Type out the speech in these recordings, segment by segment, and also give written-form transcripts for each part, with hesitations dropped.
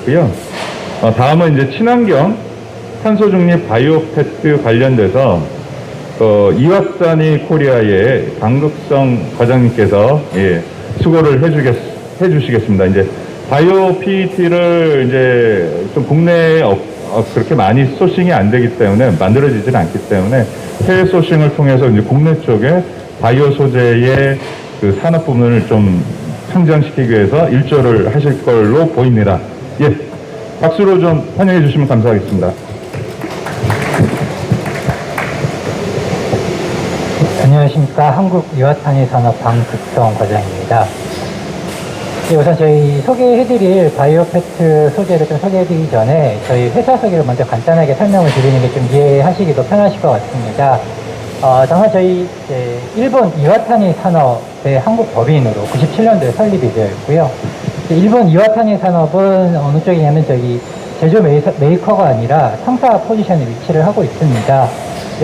있고요. 다음은 이제 친환경 탄소 중립 바이오 페트 관련돼서 이왓사니 코리아의 강극성 과장님께서 수고를 해주시겠습니다. 이제 바이오 PET를 이제 좀 국내에 그렇게 많이 소싱이 안 되기 때문에 만들어지지는 않기 때문에 해외 소싱을 통해서 이제 국내 쪽에 바이오 소재의 그 산업 부분을 좀 성장시키기 위해서 일조를 하실 걸로 보입니다. 예, 박수로 좀 환영해 주시면 감사하겠습니다. 안녕하십니까. 한국이와타니 산업 방극성 과장입니다. 우선 저희 소개해드릴 바이오 페트 소재를 좀 소개해드리기 전에 저희 회사 소개를 먼저 간단하게 설명을 드리는 게 좀 이해하시기도 편하실 것 같습니다. 정말 저희 일본 이와타니 산업의 한국 법인으로 97년도에 설립이 되어 있고요. 일본 이와타니 산업은 어느 쪽이냐면 저기 제조 메이커가 아니라 상사 포지션에 위치를 하고 있습니다.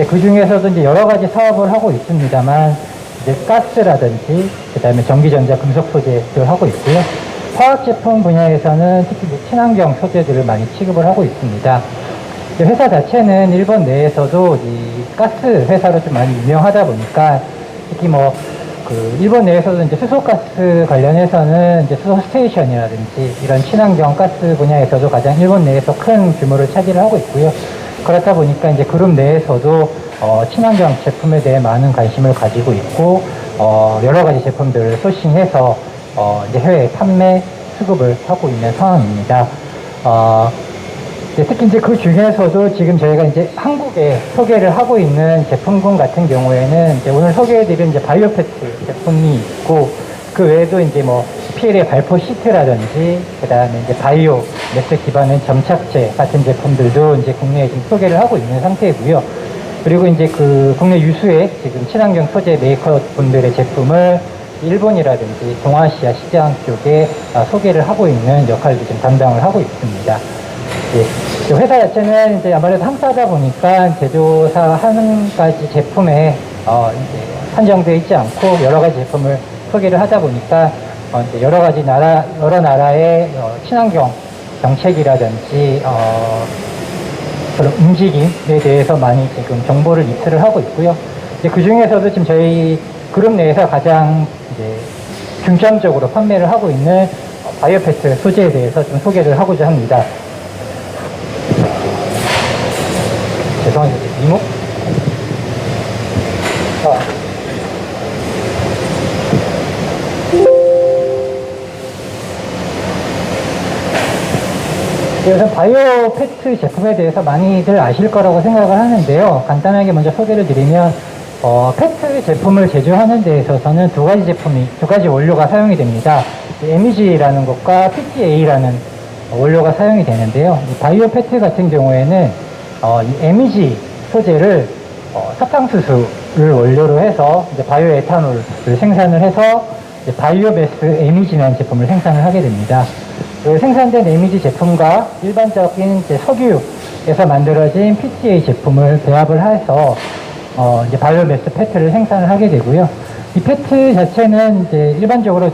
그 중에서도 이제 여러 가지 사업을 하고 있습니다만, 이제 가스라든지, 그 다음에 전기전자 금속 소재를 하고 있고요. 화학 제품 분야에서는 특히 친환경 소재들을 많이 취급을 하고 있습니다. 회사 자체는 일본 내에서도 이 가스 회사로 좀 많이 유명하다 보니까, 특히 일본 내에서도 이제 수소가스 관련해서는 이제 수소 스테이션이라든지 이런 친환경 가스 분야에서도 가장 일본 내에서 큰 규모를 차지를 하고 있고요. 그렇다 보니까 이제 그룹 내에서도 친환경 제품에 대해 많은 관심을 가지고 있고, 여러 가지 제품들을 소싱해서 이제 해외 판매 수급을 하고 있는 상황입니다. 특히 이제 그 중에서도 지금 저희가 이제 한국에 소개를 하고 있는 제품군 같은 경우에는 이제 오늘 소개해드린 이제 바이오페트 제품이 있고, 그 외에도 이제 PLA 발포 시트라든지, 그 다음에 이제 바이오 매스 기반의 점착제 같은 제품들도 이제 국내에 지금 소개를 하고 있는 상태이고요. 그리고 이제 그 국내 유수의 지금 친환경 소재 메이커 분들의 제품을 일본이라든지 동아시아 시장 쪽에 소개를 하고 있는 역할도 지금 담당을 하고 있습니다. 예. 회사 자체는 이제 아무래도 항사다 보니까 제조사 한 가지 제품에 이제 한정되어 있지 않고 여러 가지 제품을 소개를 하다 보니까 이제 여러 나라의 친환경 정책이라든지 그런 움직임에 대해서 많이 지금 정보를 입수를 하고 있고요. 이제 그 중에서도 지금 저희 그룹 내에서 가장 이제 중점적으로 판매를 하고 있는 바이오페트 소재에 대해서 좀 소개를 하고자 합니다. 죄송합니다. 이모? 우선 바이오 페트 제품에 대해서 많이들 아실 거라고 생각을 하는데요. 간단하게 먼저 소개를 드리면, 페트 제품을 제조하는 데 있어서는 두 가지 원료가 사용이 됩니다. MEG라는 것과 PTA라는 원료가 사용이 되는데요. 이 바이오 페트 같은 경우에는, 이 MEG 소재를 사탕수수를 원료로 해서 이제 바이오 에탄올을 생산을 해서 이제 바이오매스 MEG라는 제품을 생산을 하게 됩니다. 그 생산된 MEG 제품과 일반적인 이제 석유에서 만들어진 PTA 제품을 배합을 해서 이제 바이오매스 페트를 생산을 하게 되고요. 이 페트 자체는 이제 일반적으로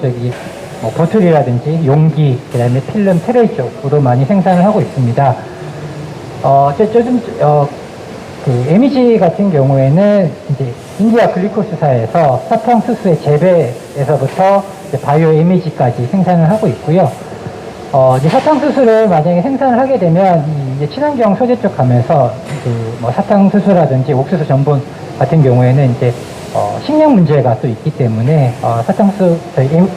보틀이라든지 용기, 그다음에 필름, 트레이 쪽으로 많이 생산을 하고 있습니다. 요즘 그 MEG 같은 경우에는 이제 인디아 글리코스사에서 사탕수수의 재배에서부터 이제 바이오 MEG까지 생산을 하고 있고요. 이제 사탕수수를 만약에 생산을 하게 되면 이제 친환경 소재 쪽 가면서 사탕수수라든지 옥수수 전분 같은 경우에는 이제 식량 문제가 또 있기 때문에 저희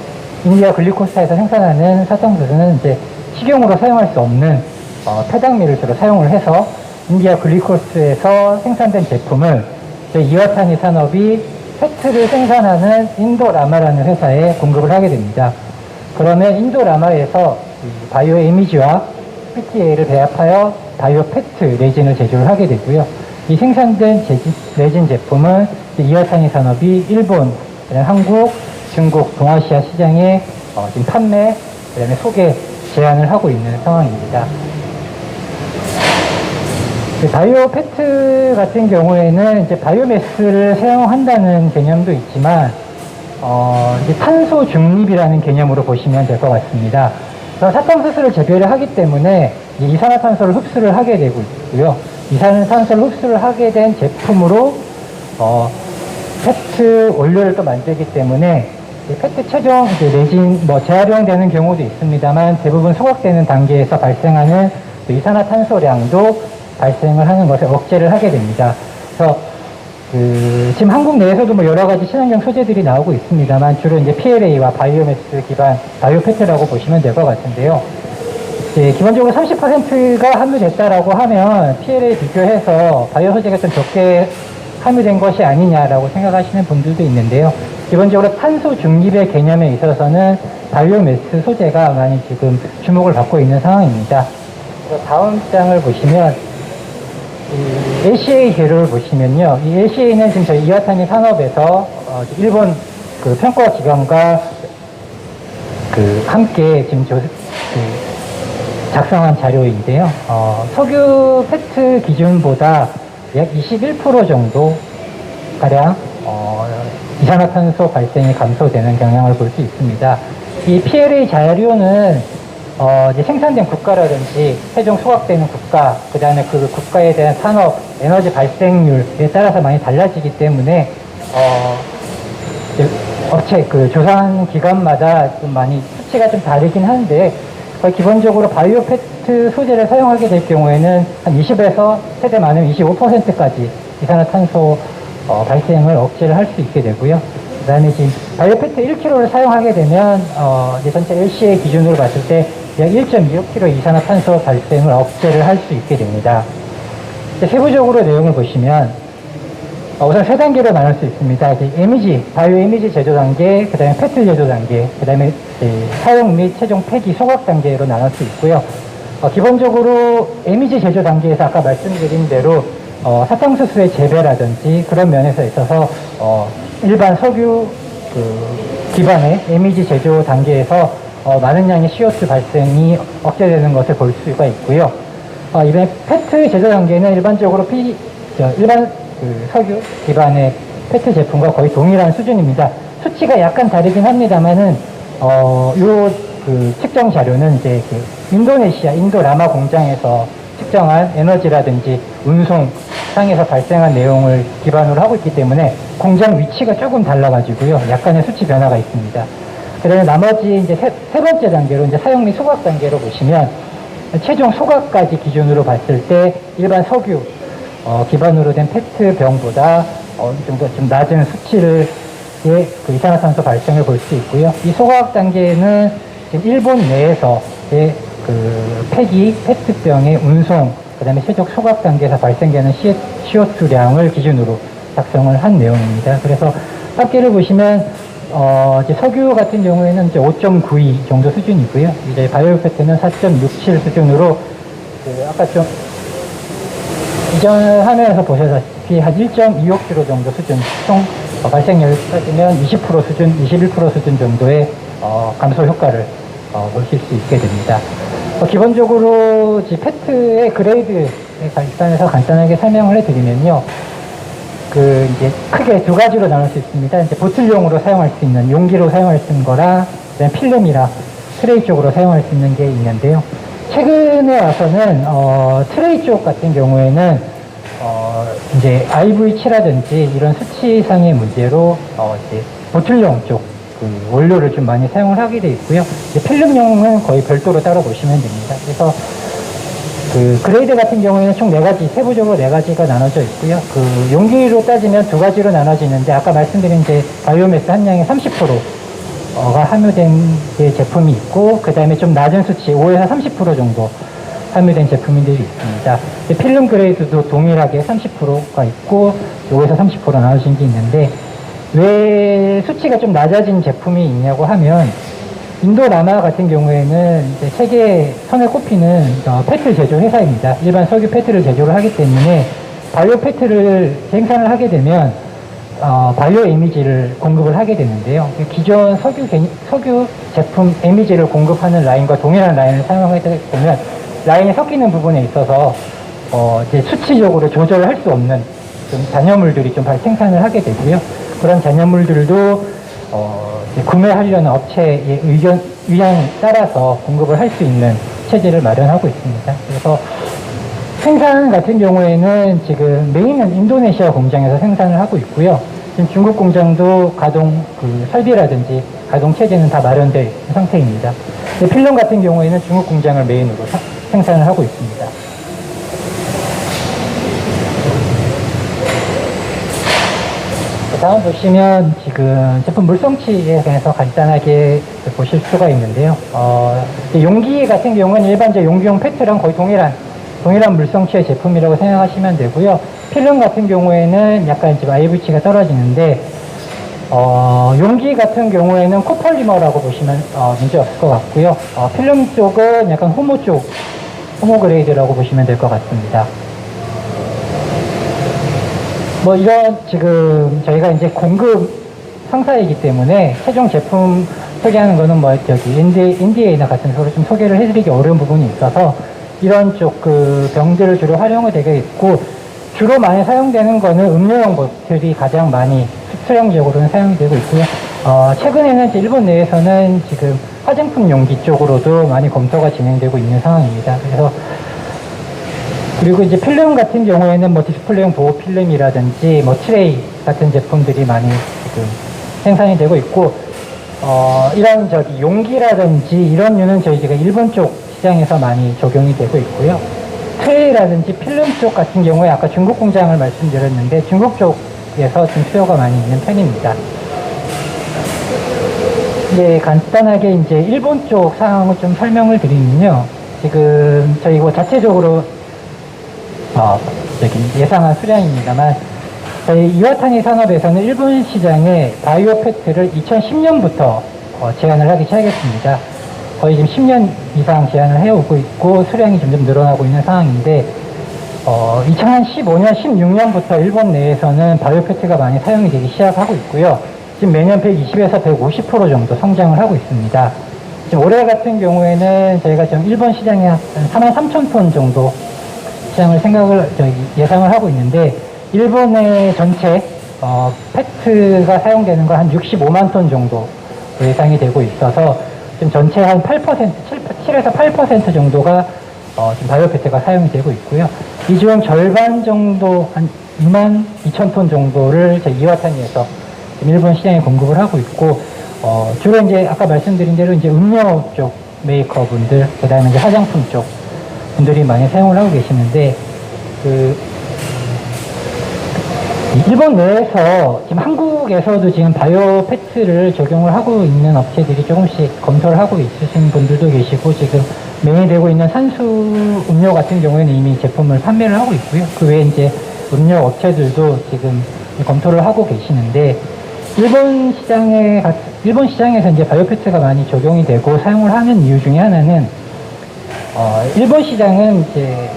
인디아 글리코스사에서 생산하는 사탕수수는 이제 식용으로 사용할 수 없는 폐당미를 주로 사용을 해서 인디아 글리코스에서 생산된 제품을 저희 이와타니 산업이 페트를 생산하는 인도라마라는 회사에 공급을 하게 됩니다. 그러면 인도라마에서 바이오 MEG와 PTA를 배합하여 바이오 페트 레진을 제조를 하게 되고요. 이 생산된 레진 제품은 이와타니 산업이 일본, 한국, 중국, 동아시아 시장에 지금 판매, 그다음에 소개, 제안을 하고 있는 상황입니다. 바이오 페트 같은 경우에는 이제 바이오매스를 사용한다는 개념도 있지만, 이제 탄소 중립이라는 개념으로 보시면 될 것 같습니다. 그런 사탕수수를 재배를 하기 때문에 이 이산화탄소를 흡수를 하게 되고 있고요. 이산화탄소를 흡수를 하게 된 제품으로 페트 원료를 또 만들기 때문에 이 페트 최종 레진 재활용되는 경우도 있습니다만 대부분 소각되는 단계에서 발생하는 또 이산화탄소량도 발생을 하는 것을 억제를 하게 됩니다. 그래서 지금 한국 내에서도 뭐 여러 가지 친환경 소재들이 나오고 있습니다만 주로 이제 PLA와 바이오매스 기반 바이오페트라고 보시면 될 것 같은데요. 이제 기본적으로 30%가 함유됐다라고 하면 PLA 비교해서 바이오 소재가 좀 적게 함유된 것이 아니냐라고 생각하시는 분들도 있는데요. 기본적으로 탄소 중립의 개념에 있어서는 바이오매스 소재가 많이 지금 주목을 받고 있는 상황입니다. 다음 장을 보시면 이 LCA 재료를 보시면요. 이 LCA는 지금 저희 이와타니 산업에서 일본 그 평가 기관과 함께 지금 작성한 자료인데요. 석유 페트 기준보다 약 21% 정도 가량 이산화탄소 발생이 감소되는 경향을 볼 수 있습니다. 이 PLA 자료는 이제 생산된 국가라든지 최종 소각되는 국가, 그 다음에 그 국가에 대한 산업, 에너지 발생률에 따라서 많이 달라지기 때문에, 업체, 조사한 기관마다 좀 많이 수치가 좀 다르긴 한데, 기본적으로 바이오 페트 소재를 사용하게 될 경우에는 한 20에서 최대 많으면 25%까지 이산화탄소 발생을 억제를 할 수 있게 되고요. 그 다음에 지금 바이오 페트 1kg를 사용하게 되면, 이제 전체 LCA 기준으로 봤을 때 약 1.25kg 이산화탄소 발생을 억제를 할 수 있게 됩니다. 세부적으로 내용을 보시면 우선 세 단계로 나눌 수 있습니다. MEG, 바이오 MEG 제조 단계, 그 다음에 페트 제조 단계, 그 다음에 사용 및 최종 폐기 소각 단계로 나눌 수 있고요. 기본적으로 MEG 제조 단계에서 아까 말씀드린 대로 사탕수수의 재배라든지 그런 면에서 있어서 일반 석유 기반의 MEG 제조 단계에서 많은 양의 CO2 발생이 억제되는 것을 볼 수가 있고요. 이번에 페트 제조 단계는 일반적으로 일반 석유 기반의 페트 제품과 거의 동일한 수준입니다. 수치가 약간 다르긴 합니다만은 측정 자료는 이제 인도네시아 인도 라마 공장에서 측정한 에너지라든지 운송 상에서 발생한 내용을 기반으로 하고 있기 때문에 공장 위치가 조금 달라가지고요. 약간의 수치 변화가 있습니다. 그다음에 나머지 이제 세 번째 단계로 이제 사용 및 소각 단계로 보시면 최종 소각까지 기준으로 봤을 때 일반 석유 기반으로 된 페트병보다 어느 정도 좀 낮은 수치를 이산화탄소 발생을 볼 수 있고요. 이 소각 단계는 지금 일본 내에서의 폐기 페트병의 운송, 그 다음에 최종 소각 단계에서 발생되는 CO2량을 기준으로 작성을 한 내용입니다. 그래서 합계를 보시면 이제 석유 같은 경우에는 이제 5.92 정도 수준이고요. 이제 바이오 페트는 4.67 수준으로 아까 좀 이전 화면에서 보셔다시피 한 1.25kg 정도 수준, 총 발생률 따지면 20% 수준, 21% 수준 정도의 감소 효과를 보실 수 있게 됩니다. 기본적으로 페트의 그레이드에 관련해서 간단하게 설명을 해드리면요. 이제 크게 두 가지로 나눌 수 있습니다. 이제 보틀용으로 사용할 수 있는 용기로 사용할 수 있는 거랑 그다음에 필름이라 트레이 쪽으로 사용할 수 있는 게 있는데요. 최근에 와서는 트레이 쪽 같은 경우에는 이제 IV치라든지 이런 수치상의 문제로 이제 보틀용 쪽 원료를 좀 많이 사용을 하게 돼 있고요. 이제 필름용은 거의 별도로 따로 보시면 됩니다. 그래서 그레이드 같은 경우에는 총 4가지, 세부적으로 4가지가 나눠져 있고요. 용기로 따지면 2가지로 나눠지는데, 아까 말씀드린 이제 바이오매스 함량의 30%가 함유된 제품이 있고, 그 다음에 좀 낮은 수치, 5에서 30% 정도 함유된 제품들이 있습니다. 필름 그레이드도 동일하게 30%가 있고, 5에서 30% 나눠진 게 있는데, 왜 수치가 좀 낮아진 제품이 있냐고 하면, 인도 라마 같은 경우에는 이제 세계 선에 꼽히는 페트 제조 회사입니다. 일반 석유 페트를 제조를 하기 때문에 바이오 페트를 생산을 하게 되면 바이오 MEG를 공급을 하게 되는데요. 기존 석유 제품 MEG를 공급하는 라인과 동일한 라인을 사용하게 되면 라인이 섞이는 부분에 있어서 이제 수치적으로 조절을 할 수 없는 좀 잔여물들이 좀 생산을 하게 되고요. 그런 잔여물들도 이제 구매하려는 업체의 의향에 따라서 공급을 할 수 있는 체제를 마련하고 있습니다. 그래서 생산 같은 경우에는 지금 메인은 인도네시아 공장에서 생산을 하고 있고요. 지금 중국 공장도 가동 설비라든지 가동 체제는 다 마련되어 있는 상태입니다. 필름 같은 경우에는 중국 공장을 메인으로 생산을 하고 있습니다. 다음 보시면 지금 제품 물성치에 대해서 간단하게 보실 수가 있는데요. 용기 같은 경우는 일반적 용기용 페트랑 거의 동일한 물성치의 제품이라고 생각하시면 되고요. 필름 같은 경우에는 약간 이제 IVC가 떨어지는데, 용기 같은 경우에는 코폴리머라고 보시면 문제 없을 것 같고요. 필름 쪽은 약간 호모 그레이드라고 보시면 될 것 같습니다. 뭐 이런 지금 저희가 이제 공급 상사이기 때문에 최종 제품 소개하는 거는 뭐 저기 NDA나 같은 소를 좀 소개를 해드리기 어려운 부분이 있어서 이런 쪽 병들을 주로 활용이 되게 있고, 주로 많이 사용되는 거는 음료용 보틀이 가장 많이 수량적으로는 사용이 되고 있고요. 최근에는 이제 일본 내에서는 지금 화장품 용기 쪽으로도 많이 검토가 진행되고 있는 상황입니다. 그리고 이제 필름 같은 경우에는 뭐 디스플레이용 보호 필름이라든지 뭐 트레이 같은 제품들이 많이 지금 생산이 되고 있고, 이런 용기라든지 이런 류는 저희가 일본 쪽 시장에서 많이 적용이 되고 있고요. 트레이라든지 필름 쪽 같은 경우에 아까 중국 공장을 말씀드렸는데 중국 쪽에서 좀 수요가 많이 있는 편입니다. 네, 간단하게 이제 일본 쪽 상황을 좀 설명을 드리면요. 지금 저희 뭐 자체적으로 예상한 수량입니다만, 저희 이와타니 산업에서는 일본 시장에 바이오 페트를 2010년부터 제한을 하기 시작했습니다. 거의 지금 10년 이상 제한을 해오고 있고 수량이 점점 늘어나고 있는 상황인데, 2015년, 16년부터 일본 내에서는 바이오 페트가 많이 사용이 되기 시작하고 있고요. 지금 매년 120에서 150% 정도 성장을 하고 있습니다. 지금 올해 같은 경우에는 저희가 지금 일본 시장에 한 43,000톤 정도 시장을 예상을 하고 있는데, 일본의 전체 페트가 사용되는 거 한 65만 톤 정도 예상이 되고 있어서 지금 전체 한 8%, 7에서 8% 정도가 지금 바이오 페트가 사용이 되고 있고요. 이 중 절반 정도 한 2만 2천 톤 정도를 저희 이와타니에서 지금 일본 시장에 공급을 하고 있고, 주로 이제 아까 말씀드린 대로 이제 음료 쪽 메이커 분들, 그 다음에 이제 화장품 쪽 분들이 많이 사용을 하고 계시는데, 일본 내에서 지금 한국에서도 지금 바이오 페트를 적용을 하고 있는 업체들이 조금씩 검토를 하고 있으신 분들도 계시고, 지금 메인되고 있는 산수 음료 같은 경우에는 이미 제품을 판매를 하고 있고요. 그 외에 이제 음료 업체들도 지금 검토를 하고 계시는데, 일본 시장에서 이제 바이오 페트가 많이 적용이 되고 사용을 하는 이유 중에 하나는, 일본 시장은 이제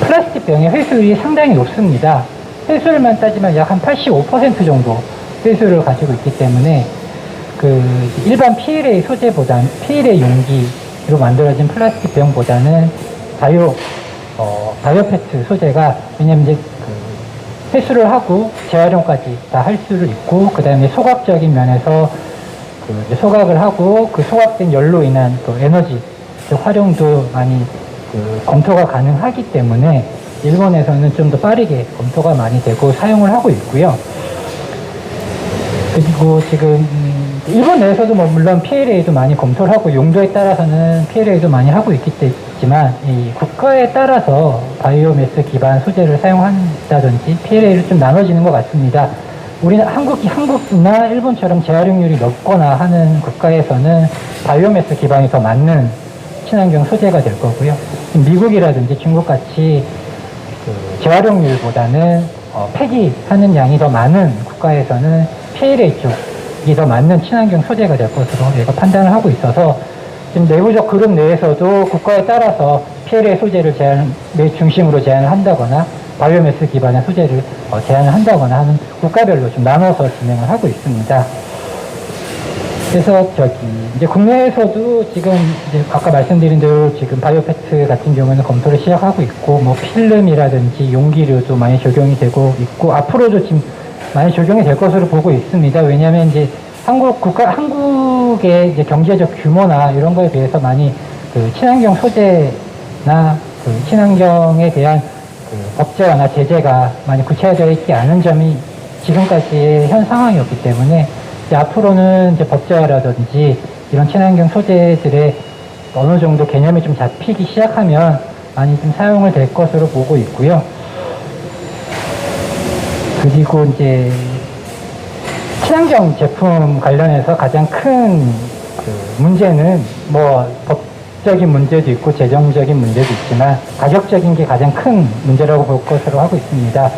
플라스틱 병의 회수율이 상당히 높습니다. 회수율만 따지면 약 한 85% 정도 회수율을 가지고 있기 때문에 일반 PLA 소재보다는 PLA 용기로 만들어진 플라스틱 병보다는 바이오 페트 소재가, 왜냐면 이제 회수를 하고 재활용까지 다 할 수를 있고, 그 다음에 소각적인 면에서 소각을 하고 그 소각된 열로 인한 에너지 활용도 많이 검토가 가능하기 때문에 일본에서는 좀 더 빠르게 검토가 많이 되고 사용을 하고 있고요. 그리고 지금 일본 내에서도 뭐 물론 PLA도 많이 검토를 하고 용도에 따라서는 PLA도 많이 하고 있지만, 이 국가에 따라서 바이오매스 기반 소재를 사용한다든지 PLA를 좀 나눠지는 것 같습니다. 우리는 한국이나 일본처럼 재활용률이 높거나 하는 국가에서는 바이오매스 기반이 더 맞는 친환경 소재가 될 거고요. 미국이라든지 중국같이 재활용률보다는 폐기하는 양이 더 많은 국가에서는 PLA 쪽이 더 맞는 친환경 소재가 될 것으로 저희가 판단을 하고 있어서, 지금 내부적 그룹 내에서도 국가에 따라서 PLA 소재를 중심으로 제한을 한다거나 바이오매스 기반의 소재를 제한을 한다거나 하는 국가별로 좀 나눠서 진행을 하고 있습니다. 그래서 이제 국내에서도 지금 이제 아까 말씀드린 대로 지금 바이오 페트 같은 경우에는 검토를 시작하고 있고, 뭐 필름이라든지 용기류도 많이 적용이 되고 있고, 앞으로도 지금 많이 적용이 될 것으로 보고 있습니다. 왜냐하면 이제 한국의 이제 경제적 규모나 이런 거에 비해서 많이 그 친환경 소재나 그 친환경에 대한 그 법제화나 제재가 많이 구체화되어 있지 않은 점이 지금까지의 현 상황이었기 때문에 이제 앞으로는 이제 법제화라든지 이런 친환경 소재들의 어느 정도 개념이 좀 잡히기 시작하면 많이 좀 사용을 될 것으로 보고 있고요. 그리고 이제 친환경 제품 관련해서 가장 큰 그 문제는 뭐 법적인 문제도 있고 재정적인 문제도 있지만 가격적인 게 가장 큰 문제라고 볼 것으로 하고 있습니다.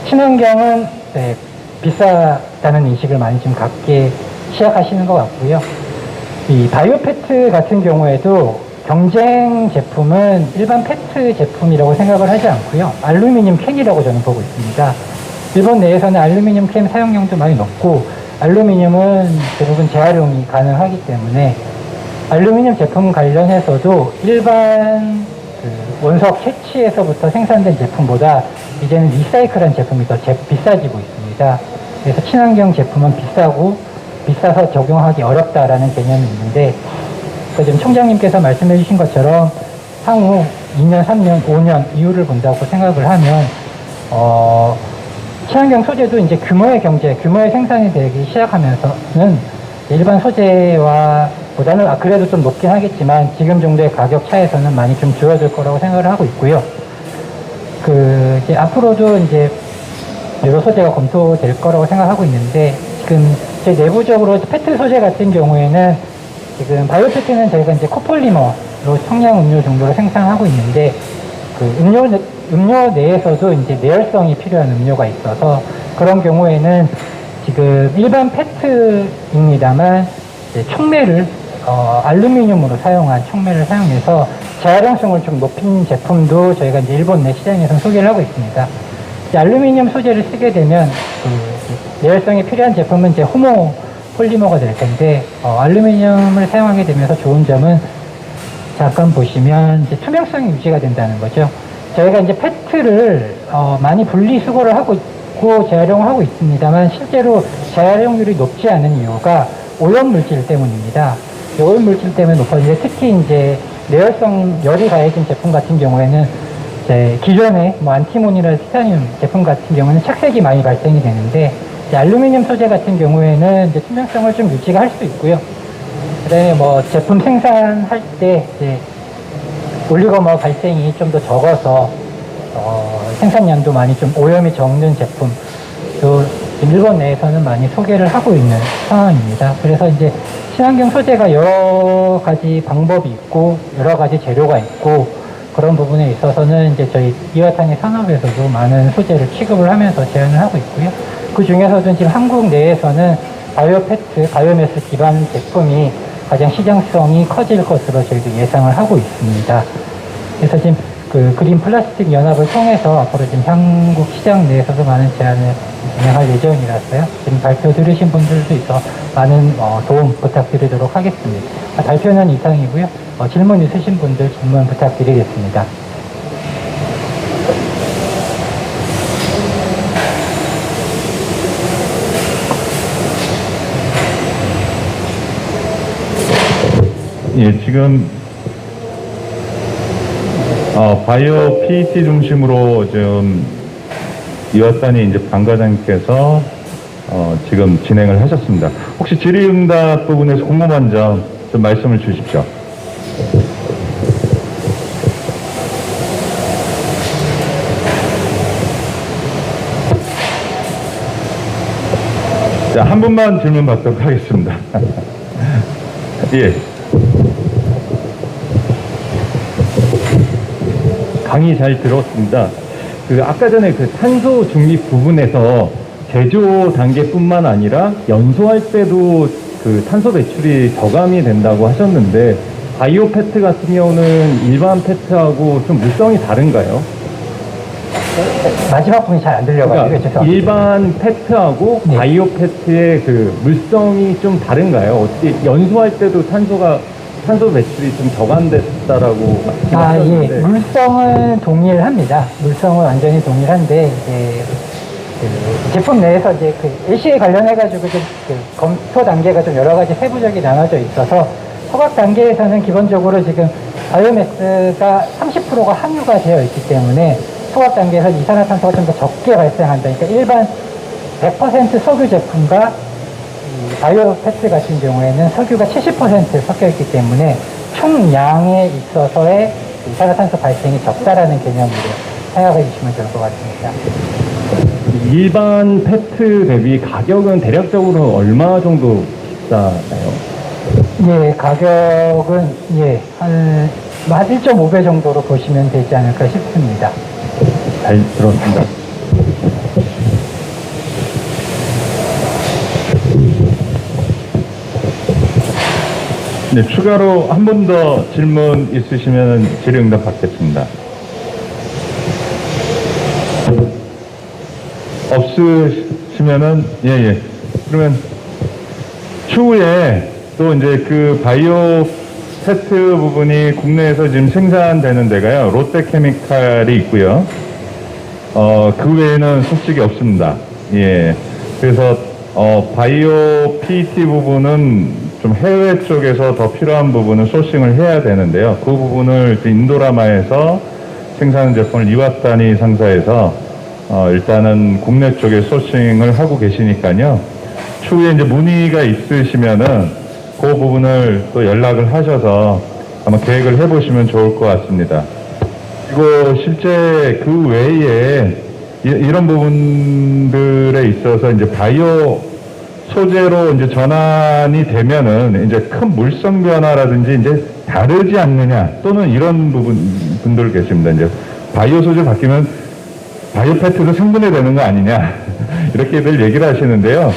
친환경은 네, 비싸다는 인식을 많이 좀 갖게 시작하시는 것 같고요. 이 바이오 페트 같은 경우에도 경쟁 제품은 일반 페트 제품이라고 생각을 하지 않고요. 알루미늄 캔이라고 저는 보고 있습니다. 일본 내에서는 알루미늄 캔 사용량도 많이 높고 알루미늄은 대부분 재활용이 가능하기 때문에 알루미늄 제품 관련해서도 일반 그 원석 채취에서부터 생산된 제품보다 이제는 리사이클한 제품이 더 비싸지고 있습니다. 그래서 친환경 제품은 비싸서 적용하기 어렵다라는 개념이 있는데 지금 총장님께서 말씀해 주신 것처럼 향후 2년, 3년, 5년 이후를 본다고 생각을 하면 친환경 소재도 이제 규모의 생산이 되기 시작하면서는 일반 소재와 보다는 그래도 좀 높긴 하겠지만 지금 정도의 가격 차에서는 많이 좀 줄어들 거라고 생각을 하고 있고요. 이제 앞으로도 이제 여러 소재가 검토될 거라고 생각하고 있는데 지금 제 내부적으로 페트 소재 같은 경우에는 지금 바이오 페트는 저희가 이제 코폴리머로 청량 음료 정도로 생산하고 있는데 그 음료 내에서도 이제 내열성이 필요한 음료가 있어서 그런 경우에는 지금 일반 페트입니다만 촉매를 알루미늄으로 사용한 촉매를 사용해서 재활용성을 좀 높인 제품도 저희가 이제 일본 내 시장에서 소개를 하고 있습니다. 이제 알루미늄 소재를 쓰게 되면 그 내열성이 필요한 제품은 이제 호모 폴리머가 될 텐데 알루미늄을 사용하게 되면서 좋은 점은 잠깐 보시면 이제 투명성이 유지가 된다는 거죠. 저희가 이제 페트를 많이 분리수거를 하고 있고 재활용을 하고 있습니다만 실제로 재활용률이 높지 않은 이유가 오염물질 때문입니다. 오염물질 때문에 높아지는데 특히 이제 내열성 열이 가해진 제품 같은 경우에는 이제 기존의 뭐 안티몬이나 티타늄 제품 같은 경우는 착색이 많이 발생이 되는데 이제 알루미늄 소재 같은 경우에는 이제 투명성을 좀 유지가 할 수 있고요. 그다음에 뭐 제품 생산할 때 이제 올리고머 발생이 좀 더 적어서 생산량도 많이 좀 오염이 적는 제품도 일본 내에서는 많이 소개를 하고 있는 상황입니다. 그래서 이제 친환경 소재가 여러 가지 방법이 있고 여러 가지 재료가 있고 그런 부분에 있어서는 이제 저희 이와타니 산업에서도 많은 소재를 취급을 하면서 제안을 하고 있고요. 그 중에서도 지금 한국 내에서는 바이오 페트, 바이오매스 기반 제품이 가장 시장성이 커질 것으로 저희도 예상을 하고 있습니다. 그래서 지금 그 그린 플라스틱 연합을 통해서 앞으로 지금 한국 시장 내에서도 많은 제안을 진행할 예정이라서요. 지금 발표 들으신 분들도 있어 많은 도움 부탁드리도록 하겠습니다. 발표는 이상이고요. 질문 있으신 분들 질문 부탁드리겠습니다. 예, 지금 바이오 PET 중심으로 좀 이와타니 이제 방 과장님께서 지금 진행을 하셨습니다. 혹시 질의응답 부분에서 궁금한 점 좀 말씀을 주십시오. 자, 한 분만 질문 받도록 하겠습니다. 예. 강의 잘 들었습니다. 아까 전에 그 탄소 중립 부분에서 제조 단계뿐만 아니라 연소할 때도 그 탄소 배출이 저감이 된다고 하셨는데 바이오 페트 같은 경우는 일반 페트하고 좀 물성이 다른가요? 마지막 부분이 잘 안 들려가지고 그러니까 일반 페트하고 네. 바이오 페트의 그 물성이 좀 다른가요? 어떻게 연소할 때도 탄소 배출이 좀 저감됐다라고 예. 말씀하셨는데 물성은 동일합니다. 물성은 완전히 동일한데, 이제, 그 제품 내에서 이제 그 AC에 관련해가지고 좀 그 검토 단계가 좀 여러 가지 세부적이 나눠져 있어서 허각 단계에서는 기본적으로 지금 바이오매스가 30%가 함유가 되어 있기 때문에 소각 단계에서 이산화탄소가 좀 더 적게 발생한다. 그러니까 일반 100% 석유 제품과 이 바이오 패트 같은 경우에는 석유가 70% 섞여 있기 때문에 총량에 있어서의 이산화탄소 발생이 적다라는 개념으로 생각해 주시면 좋을 것 같습니다. 일반 페트 대비 가격은 대략적으로 얼마 정도 비싸나요? 예, 가격은 예, 한 1.5배 정도로 보시면 되지 않을까 싶습니다. 잘 들었습니다. 네, 추가로 한 분 더 질문 있으시면 질의응답 받겠습니다. 없으시면은 예. 그러면 추후에 또 이제 그 바이오 페트 부분이 국내에서 지금 생산되는 데가요, 롯데케미칼이 있고요. 그 외에는 솔직히 없습니다. 예. 그래서 바이오 PET 부분은 좀 해외 쪽에서 더 필요한 부분은 소싱을 해야 되는데요. 그 부분을 인도라마에서 생산한 제품을 이와타니 상사에서 일단은 국내 쪽에 소싱을 하고 계시니까요. 추후에 이제 문의가 있으시면은 그 부분을 또 연락을 하셔서 한번 계획을 해보시면 좋을 것 같습니다. 그리고 실제 그 외에 이런 부분들에 있어서 이제 바이오 소재로 이제 전환이 되면은 이제 큰 물성 변화라든지 이제 다르지 않느냐, 또는 이런 분들 계십니다. 이제 바이오 소재 바뀌면 바이오 패트도 생분해 되는 거 아니냐 이렇게들 얘기를 하시는데요.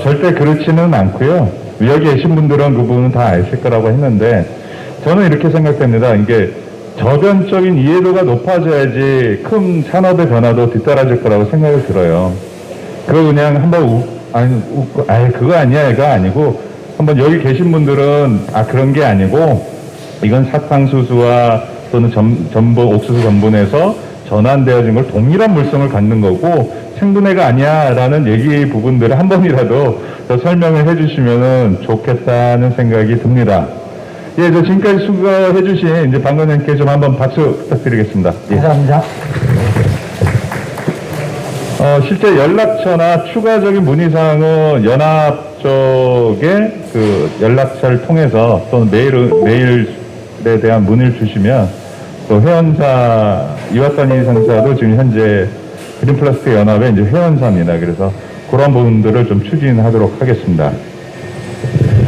절대 그렇지는 않고요. 여기 계신 분들은 그 부분은 다 아실 거라고 했는데, 저는 이렇게 생각됩니다. 이게 저변적인 이해도가 높아져야지 큰 산업의 변화도 뒤따라질 거라고 생각이 들어요. 그거 그냥 한번 그거 아니야, 이거 아니고, 한번 여기 계신 분들은 그런 게 아니고, 이건 사탕수수와 또는 옥수수 전분에서 전환되어진 걸 동일한 물성을 갖는 거고 생분해가 아니야 라는 얘기 부분들을 한 번이라도 더 설명을 해주시면 좋겠다는 생각이 듭니다. 예, 저 지금까지 수고해주신 이제 방관장님께 좀 한번 박수 부탁드리겠습니다. 예. 감사합니다. 실제 연락처나 추가적인 문의사항은 연합 쪽에 그 연락처를 통해서 또는 메일에 대한 문의를 주시면 또 회원사, 이와타니 상사도 지금 현재 그린플라스틱 연합의 이제 회원사입니다. 그래서 그런 부분들을 좀 추진하도록 하겠습니다.